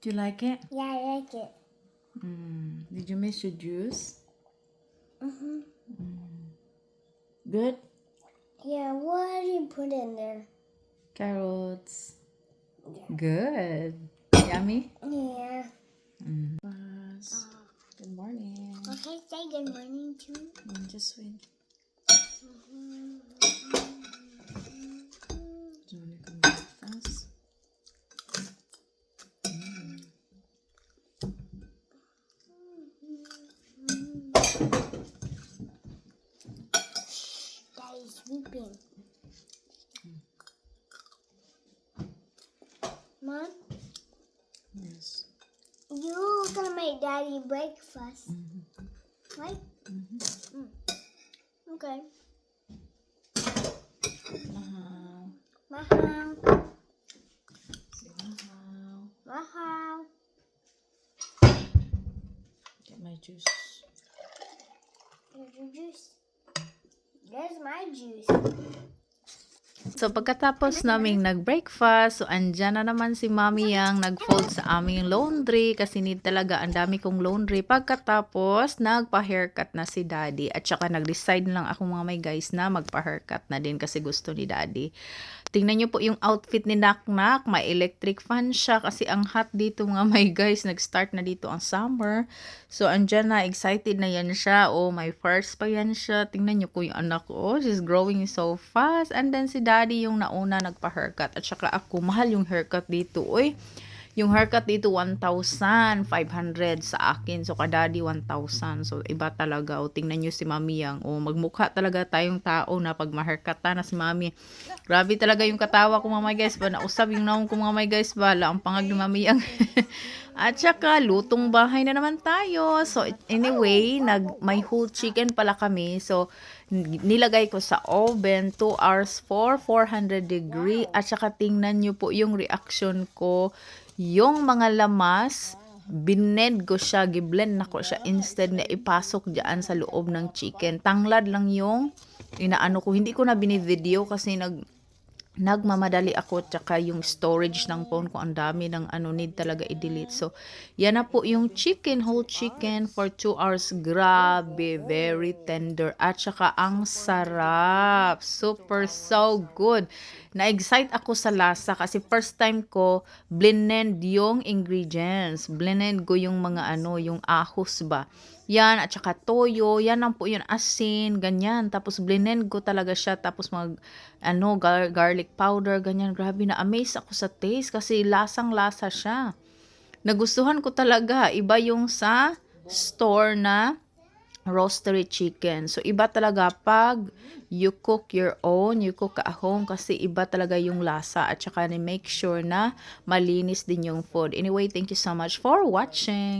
Do you like it? Yeah, I like it. Did you miss your juice? Mm-hmm. Good? Yeah, what do you put in there? Carrots. Good. Yummy? Yeah. Good morning. Okay, say good morning too. Just wait. Do you want to come breakfast? Daddy's sleeping. Mom, Yes. you're gonna make Daddy breakfast, right? Okay. Mahal. Say wow. Mahal. Get my juice. Here's your juice. There's my juice. So, pagkatapos naming nag-breakfast, so andyan na naman si Mami ang nag-fold sa aming laundry kasi need talaga ang dami kong laundry. Pagkatapos, nagpa-haircut na si Daddy at saka nag-decide lang ako mga may guys na magpa-haircut na din kasi gusto ni Daddy. Tingnan nyo po yung outfit ni Naknak. May electric fan siya kasi ang hot dito mga may guys. Nag-start na dito ang summer. So, andyan na. Excited na yan siya. Oh, my first pa yan siya. Tingnan nyo po yung anak ko. Oh, she's growing so fast. And then si Daddy yung nauna nagpa-haircut. At saka ako, mahal yung haircut dito. Uy, yung haircut dito 1,500 sa akin. So, ka-Daddy 1,000. So, iba talaga. O, tingnan nyo si Mami yang. O, magmukha talaga tayong tao na pag ma-haircutan na si Mami. Grabe talaga yung katawa ko mga may guys ba. Nausap yung naong ko mga may guys ba. Ang pangag ni Mami yang. At saka, lutong bahay na naman tayo. So, anyway, may whole chicken pala kami. So, nilagay ko sa oven 2 hours for 400 degree. At saka, tingnan nyo po yung reaction ko. Yung mga lamas, binend ko siya, giblend na ko siya instead na ipasok dyan sa loob ng chicken. Tanglad lang yung inaano ko. Hindi ko na binivideo kasi nagmamadali ako, tsaka yung storage ng phone ko ang dami ng need talaga i-delete. So, yan na po yung chicken, whole chicken for 2 hours. Grabe, very tender. At saka ang sarap. Super, so good. Na-excite ako sa lasa kasi first time ko blend yung ingredients. Blend ko yung mga yung ahos ba. Yan, at saka toyo, yan lang po yun, asin, ganyan. Tapos blend ko talaga siya, tapos garlic powder, ganyan. Grabe, na-amaze ako sa taste kasi lasang-lasa siya. Nagustuhan ko talaga, iba yung sa store na roastery chicken. So, iba talaga pag you cook your own, you cook at home kasi iba talaga yung lasa at saka make sure na malinis din yung food. Anyway, thank you so much for watching.